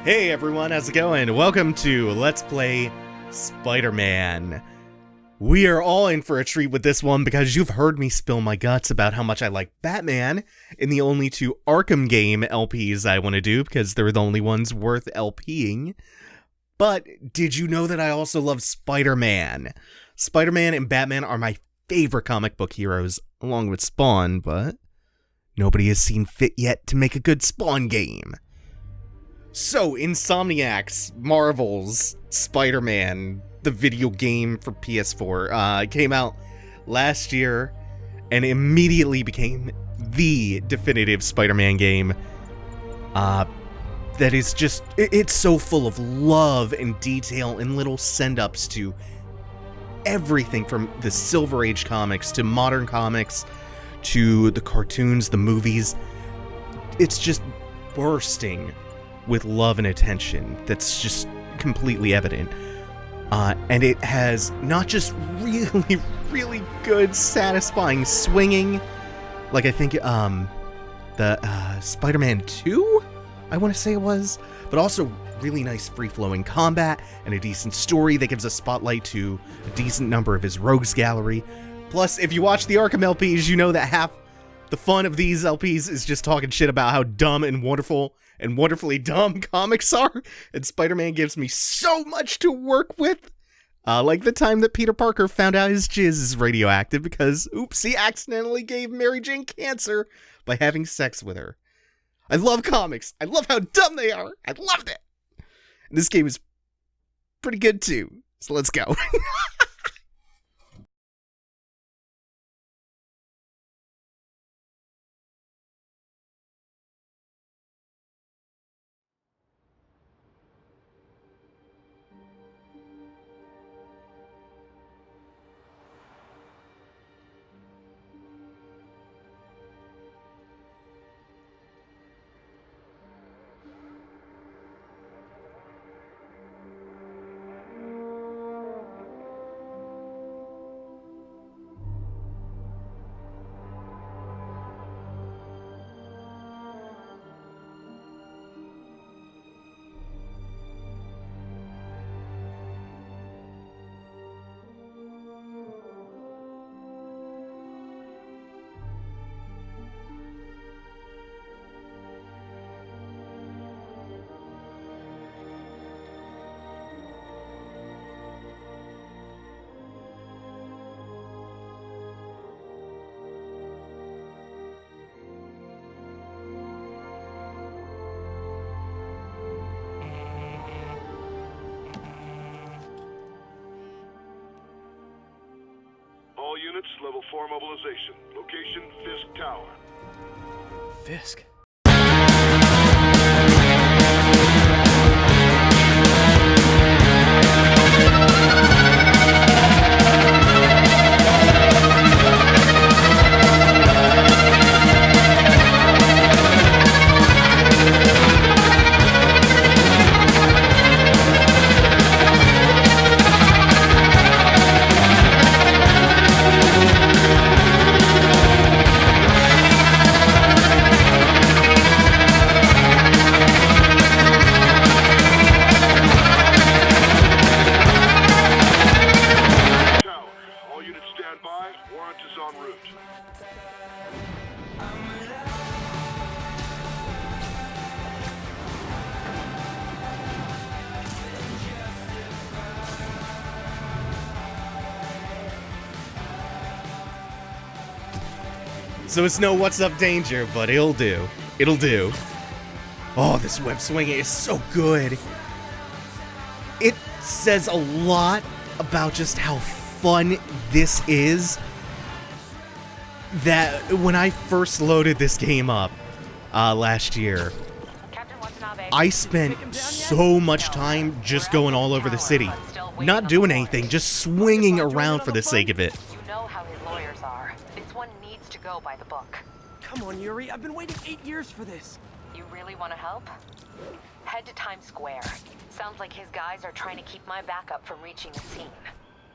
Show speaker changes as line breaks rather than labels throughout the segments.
Hey everyone, how's it going? Welcome to Let's Play Spider-Man. We are all in for a treat with this one because you've heard me spill my guts about how much I like Batman in the only two Arkham game LPs I want to do because they're the only ones worth LPing. But did you know that I also love Spider-Man? Spider-Man and Batman are my favorite comic book heroes, along with Spawn, but nobody has seen fit yet to make a good Spawn game. So, Insomniac's Marvel's Spider-Man, the video game for PS4, came out last year and immediately became the definitive Spider-Man game. That is just, it's so full of love and detail and little send-ups to everything from the Silver Age comics to modern comics to the cartoons, the movies. It's just bursting with love and attention that's just completely evident. And it has not just really, really good, satisfying swinging, like I think the Spider-Man 2, I want to say it was, but also really nice free-flowing combat and a decent story that gives a spotlight to a decent number of his rogues gallery. Plus, if you watch the Arkham LPs, you know that half the fun of these LPs is just talking shit about how dumb and wonderful and wonderfully dumb comics are, and Spider-Man gives me so much to work with. Like the time that Peter Parker found out his jizz is radioactive because, oops, he accidentally gave Mary Jane cancer by having sex with her. I love comics. I love how dumb they are. I loved it. And this game is pretty good too, so let's go.
All units, level 4 mobilization. Location, Fisk Tower.
Fisk?
So it's no what's up danger, but it'll do. It'll do. Oh, this web swinging is so good. It says a lot about just how fun this is. That when I first loaded this game up last year, I spent so much time just going all over the city, not doing anything, just swinging around for the sake of it.
You know how his lawyers are. This one needs to go by the book.
Come on, Yuri. I've been waiting 8 years for this.
You really want to help? Head to Times Square. Sounds like his guys are trying to keep my backup from reaching the scene.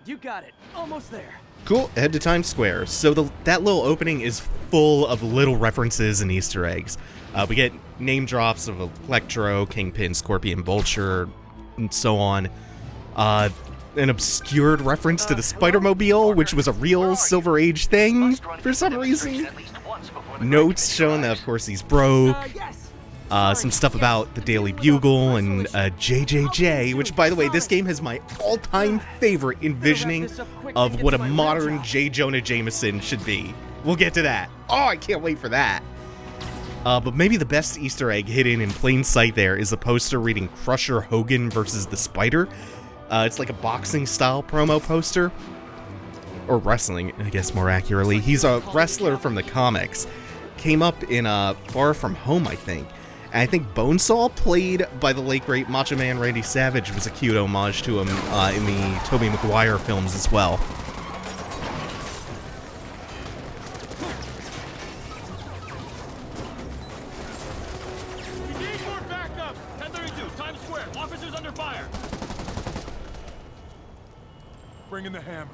You got it. Almost there.
Cool, head to Times Square. So that little opening is full of little references and Easter eggs. We get name drops of Electro, Kingpin, Scorpion, Vulture, and so on. An obscured reference to the Spider-Mobile, which was a real Silver Age thing for some reason. Notes showing that, of course, he's broke. Some stuff about the Daily Bugle and JJJ, which, by the way, this game has my all-time favorite envisioning of what a modern J. Jonah Jameson should be. We'll get to that. Oh, I can't wait for that. But maybe the best Easter egg hidden in plain sight there is a poster reading Crusher Hogan versus the Spider. It's like a boxing-style promo poster. Or wrestling, I guess more accurately. He's a wrestler from the comics. Came up in Far From Home, I think. And I think Bonesaw, played by the late great Macho Man Randy Savage, was a cute homage to him in the Tobey Maguire films as well.
We need more backup! 1032, Times Square. Officers under fire. Bring in the hammer.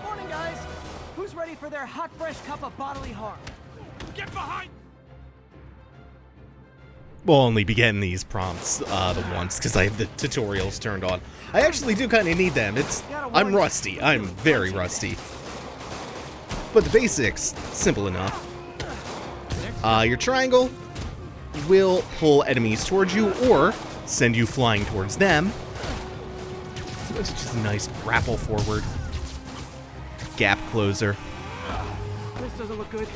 Morning, guys. Who's ready for their hot, fresh cup of bodily harm?
Get behind!
We'll only be getting these prompts the once, because I have the tutorials turned on. I actually do kind of need them. I'm rusty. I'm very rusty. But the basics, simple enough. Your triangle will pull enemies towards you, or send you flying towards them. It's just a nice grapple forward. Gap closer.
This doesn't look good.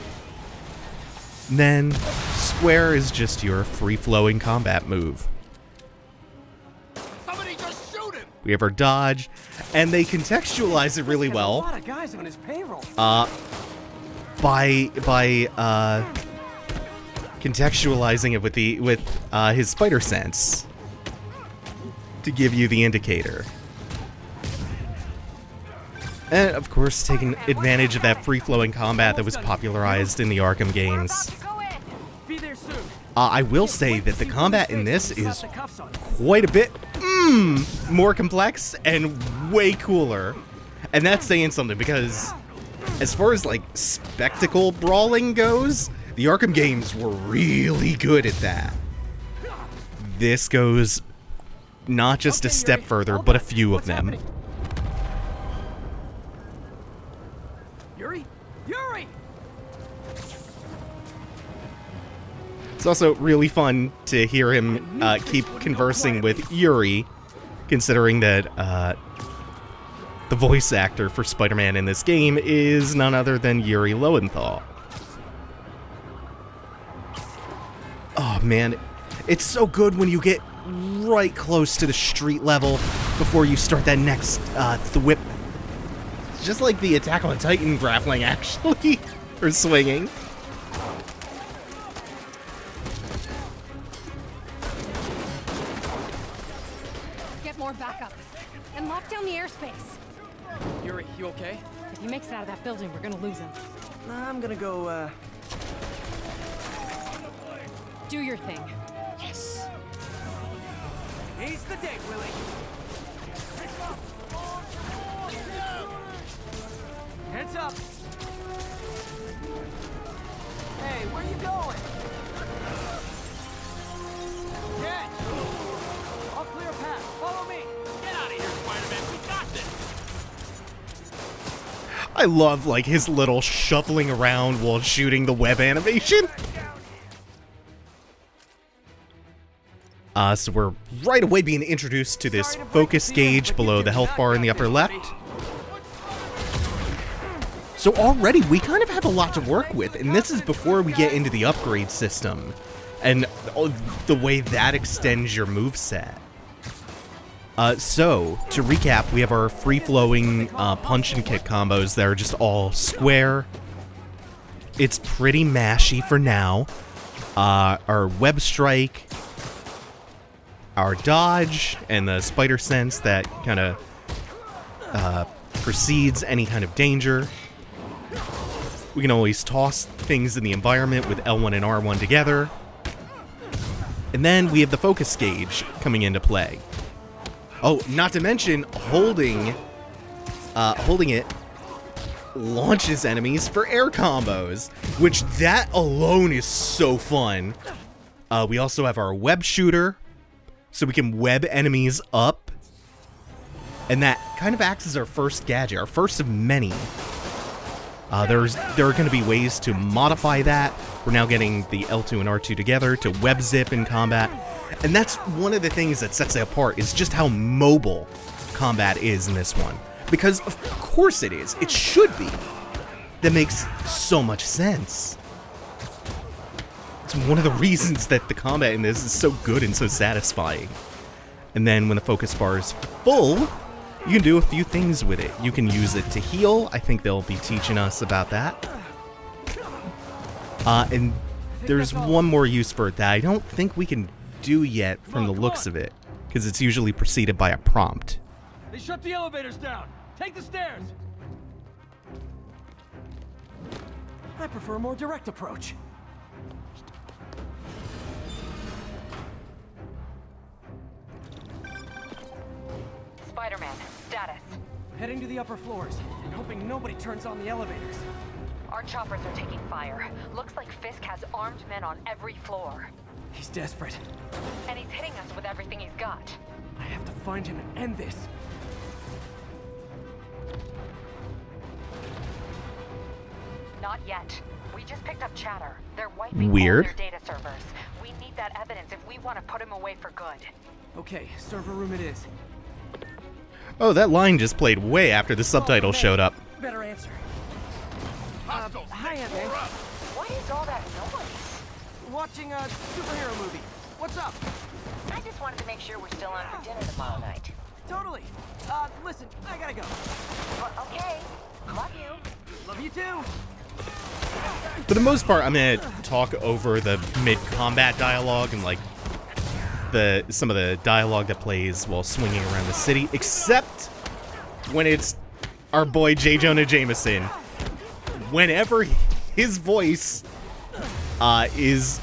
Then, square is just your free-flowing combat move.
Somebody just shoot him!
We have our dodge, and they contextualize it really well.
A lot of guys on his payroll.
By contextualizing it with his spider sense to give you the indicator. And, of course, taking advantage of that free-flowing combat that was popularized in the Arkham games.
Be there soon.
I will say that the combat in this is quite a bit more complex and way cooler. And that's saying something, because as far as, like, spectacle brawling goes, the Arkham games were really good at that. This goes not just a step further, but a few of them.
Yuri? Yuri!
It's also really fun to hear him keep conversing with Yuri, considering that the voice actor for Spider-Man in this game is none other than Yuri Lowenthal. Oh man, it's so good when you get right close to the street level before you start that next thwip. It's just like the Attack on Titan grappling, actually, or swinging.
Get more backup and lock down the airspace.
Yuri, you okay?
If he makes it out of that building, we're gonna lose him.
I'm gonna go,
Do your thing.
Yes! He's the day, Willie! Heads up! Hey, where you going? Catch! I'll clear a path. Follow me!
Get out of here, Spider-Man. We got this!
I love, like, his little shuffling around while shooting the web animation. So we're right away being introduced to this focus gauge below the health bar in the upper left. So already we kind of have a lot to work with, and this is before we get into the upgrade system and the way that extends your moveset. So, to recap, we have our free-flowing punch and kick combos that are just all square. It's pretty mashy for now. Our web strike, our dodge, and the spider sense that kind of precedes any kind of danger. We can always toss things in the environment with L1 and R1 together. And then we have the focus gauge coming into play. Oh, not to mention, holding it launches enemies for air combos, which that alone is so fun. We also have our web shooter, so we can web enemies up. And that kind of acts as our first gadget, our first of many. There are going to be ways to modify that. We're now getting the L2 and R2 together to web zip in combat. And that's one of the things that sets it apart, is just how mobile combat is in this one. Because of course it is. It should be. That makes so much sense. It's one of the reasons that the combat in this is so good and so satisfying. And then when the focus bar is full, you can do a few things with it. You can use it to heal. I think they'll be teaching us about that. And there's one more use for it that I don't think we can do yet from the looks of it, because it's usually preceded by a prompt.
They shut the elevators down. Take the stairs.
I prefer a more direct approach.
Spider-Man, status.
Heading to the upper floors and hoping nobody turns on the elevators.
Our choppers are taking fire. Looks like Fisk has armed men on every floor.
He's desperate.
And he's hitting us with everything he's got.
I have to find him and end this.
Not yet. We just picked up chatter. They're wiping
Weird.
all their data servers. We need that evidence if we want to put him away for good.
Okay, server room it is.
Oh, that line just played way after the subtitle showed up.
Better answer. Hi, Aunt May.
What is all that noise?
Watching a superhero movie. What's up?
I just wanted to make sure we're still on for dinner tomorrow night.
Totally. Listen, I gotta go.
Well, okay. Love you.
Love you too.
For the most part, I'm gonna talk over the mid-combat dialogue and like some of the dialogue that plays while swinging around the city, except when it's our boy J. Jonah Jameson. Whenever his voice is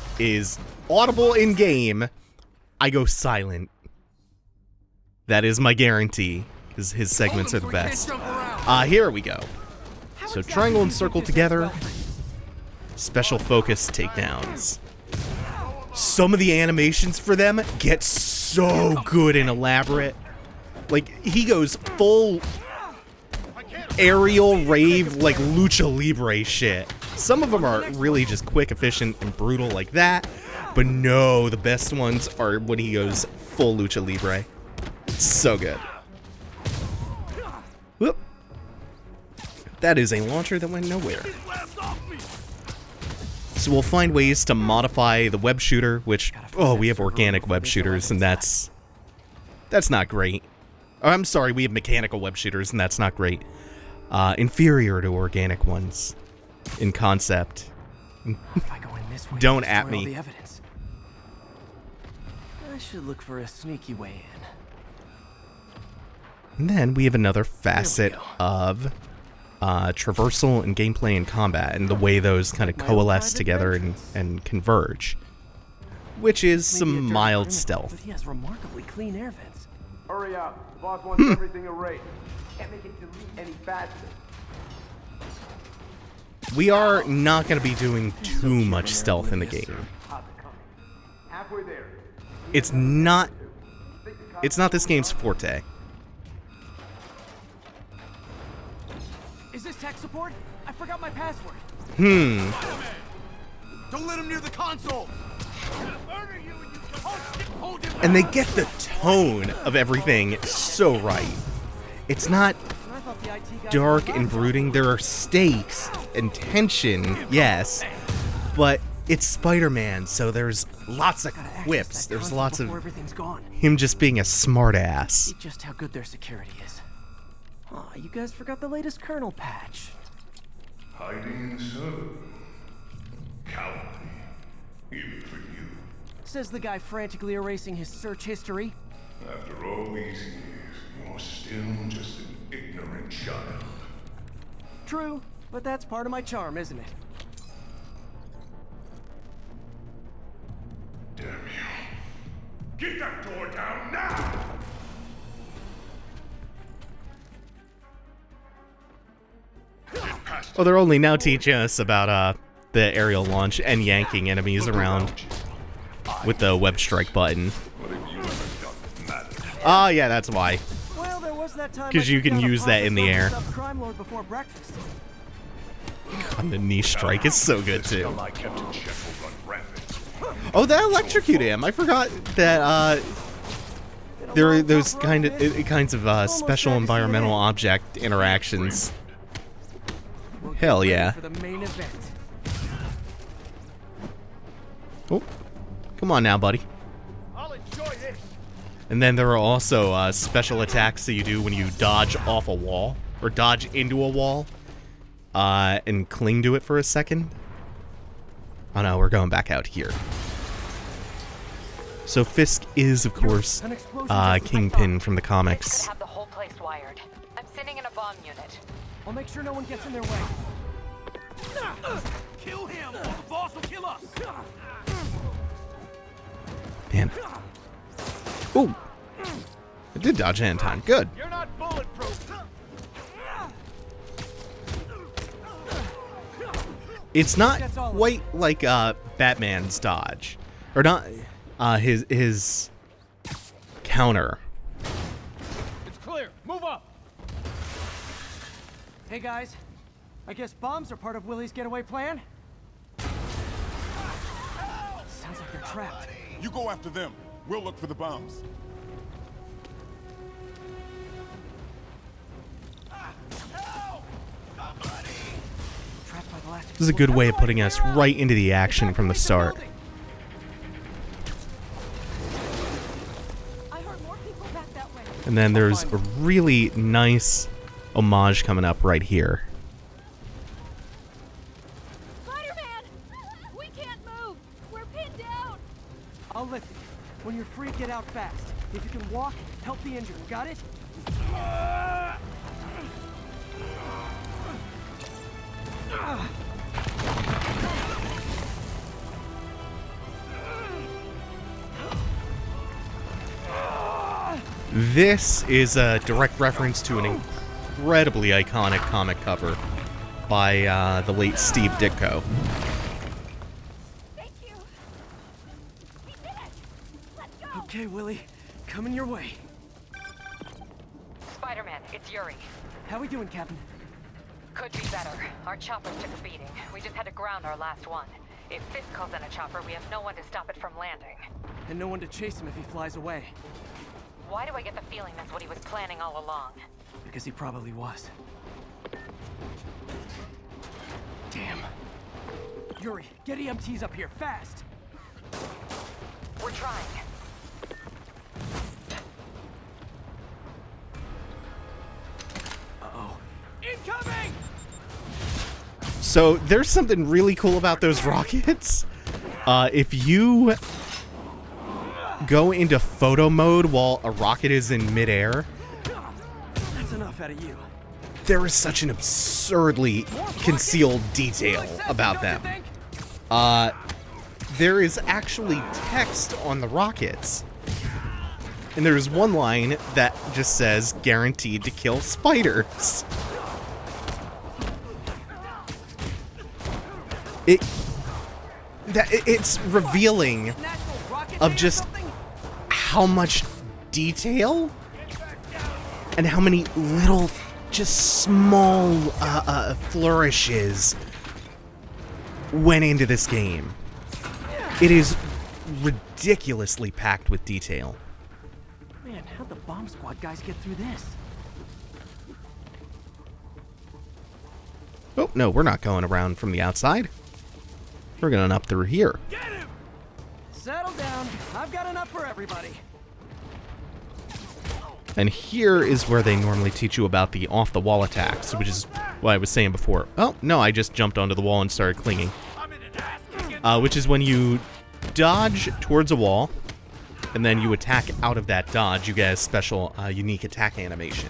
audible in game, I go silent. That is my guarantee, because his segments are the best. Here we go. So triangle and circle together. Special focus takedowns. Some of the animations for them get so good and elaborate. Like, he goes full aerial rave, like lucha libre shit. Some of them are really just quick, efficient, and brutal like that. But no, the best ones are when he goes full lucha libre. So good. Whoop. That is a launcher that went nowhere. So we'll find ways to modify the web shooter, which, oh, we have organic web shooters, and that's not great. I'm sorry, we have mechanical web shooters, and that's not great. Inferior to organic ones in concept.
If I go in this way,
Don't
destroy
at
all
me.
the evidence. I should look for a sneaky way in.
And then we have another facet of traversal and gameplay and combat, and the way those kind of coalesce together and converge, which is some mild stealth.
But he has remarkably clean air vents.
Hurry up. The boss wants everything erased. Can't make it delete any faster.
We are not going to be doing too much stealth in the game.
Halfway there.
It's not this game's forte.
Is this tech support? I forgot my password.
Don't let him near the console.
And they get the tone of everything so right. It's not
I thought the IT guy
dark and brooding. There are stakes and tension, yes, but it's Spider-Man, so there's lots of
Gotta access
quips.
that
There's
console
lots of
before everything's gone.
him just being a smartass.
See just how good their security is. Aw, you guys forgot the latest kernel patch.
Hiding so cowardly, even for you.
Says the guy frantically erasing his search history.
After all these years, you're still just an ignorant child.
True, but that's part of my charm, isn't it?
Damn you. Get that door down now! Get past
Oh, they're only now teaching us about the aerial launch and yanking enemies around with the web strike button.
What have you ever done that matters?
Ah, yeah, that's why.
Well, there was that time
'Cause
I
you
took
can
down a
use that in the
pompous
air.
stuffed crime lord before breakfast.
And the knee strike is so good
This
too.
scum I kept in check will run rampant.
Oh, that electrocuted him. I forgot that there are those kinds of special environmental object interactions.
We'll get
Hell
ready
yeah.
For the main event.
Oh, come on now, buddy.
I'll enjoy this.
And then there are also special attacks that you do when you dodge off a wall or dodge into a wall and cling to it for a second. Oh no, we're going back out here. So Fisk is, of course, Kingpin from the
Fisk's
comics.
gonna have the whole place wired. I'm sending in a bomb unit.
I'll make sure no one gets in their way.
Kill him, or the boss will kill us.
Man. Ooh. I did dodge in time. Good.
You're not bulletproof.
It's not quite like Batman's dodge. Or not his counter.
It's clear. Move up.
Hey guys, I guess bombs are part of Willie's getaway plan? Sounds like they're trapped.
You go after them. We'll look for the bombs.
Trapped by the last
This is a good way of putting us right into the action from the start.
I heard more people back that way.
And then there's a really nice homage coming up right here.
Spider-Man! We can't move! We're pinned down!
I'll lift you. When you're free, get out fast. If you can walk, help the injured. Got it?
This is a direct reference to an incredibly iconic comic cover by the late Steve Ditko.
Thank you! We did it! Let's go!
Okay, Willie. Coming your way.
Spider-Man, it's Yuri.
How we doing, Captain?
Could be better. Our choppers took a beating. We just had to ground our last one. If Fisk calls in a chopper, we have no one to stop it from landing.
And no one to chase him if he flies away.
Why do I get the feeling that's what he was planning all along?
Because he probably was. Damn. Yuri, get EMTs up here, fast!
We're trying.
Uh-oh.
Incoming!
So there's something really cool about those rockets. If you go into photo mode while a rocket is in midair,
That's enough out of you.
there is such an absurdly concealed detail about them. There is actually text on the rockets. And there's one line that just says, guaranteed to kill spiders. It's revealing of just how much detail and how many little, just small flourishes went into this game. It is ridiculously packed with detail.
Man, how'd the bomb squad guys get through this?
Oh, no, we're not going around from the outside. We're going up through here.
Settle down. I've got enough for everybody.
And here is where they normally teach you about the off-the-wall attacks, which is what I was saying before. Oh, no, I just jumped onto the wall and started clinging. Which is when you dodge towards a wall, and then you attack out of that dodge, you get a special, unique attack animation.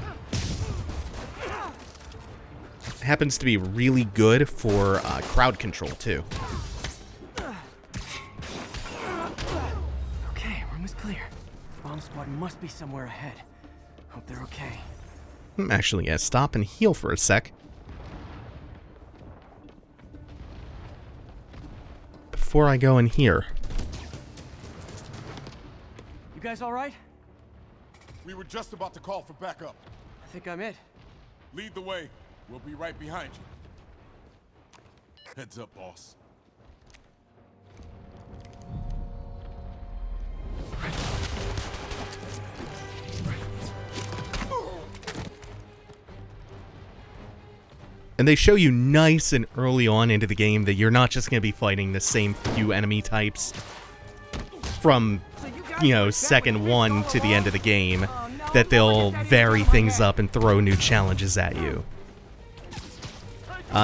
It happens to be really good for crowd control, too.
Okay, room is clear. Bomb squad must be somewhere ahead. Hope they're okay.
I'm actually gonna stop and heal for a sec. Before I go in here.
You guys all right?
We were just about to call for backup.
I think I'm it.
Lead the way. We'll be right behind you. Heads up, boss.
And they show you nice and early on into the game that you're not just going to be fighting the same few enemy types from, you know, second one to the end of the game, that they'll vary things up and throw new challenges at you.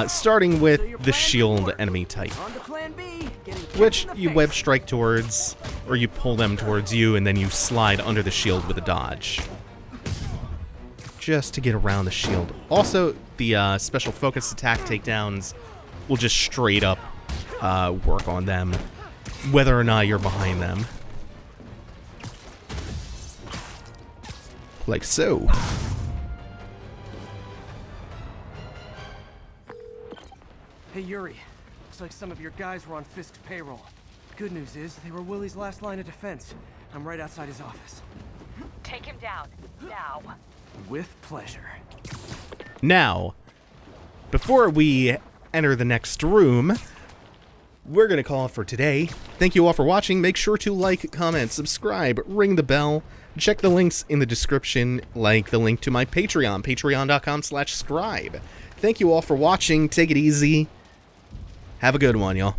Starting with the shield enemy type,
On to plan B.
which you web strike towards, or you pull them towards you, and then you slide under the shield with a dodge. Just to get around the shield. Also, the special focus attack takedowns will just straight up work on them, whether or not you're behind them. Like so.
Hey, Yuri. Looks like some of your guys were on Fisk's payroll. Good news is, they were Willie's last line of defense. I'm right outside his office.
Take him down, now.
With pleasure.
Now, before we enter the next room, we're going to call it for today. Thank you all for watching. Make sure to like, comment, subscribe, ring the bell. Check the links in the description, like the link to my Patreon, patreon.com/scribe. Thank you all for watching. Take it easy. Have a good one, y'all.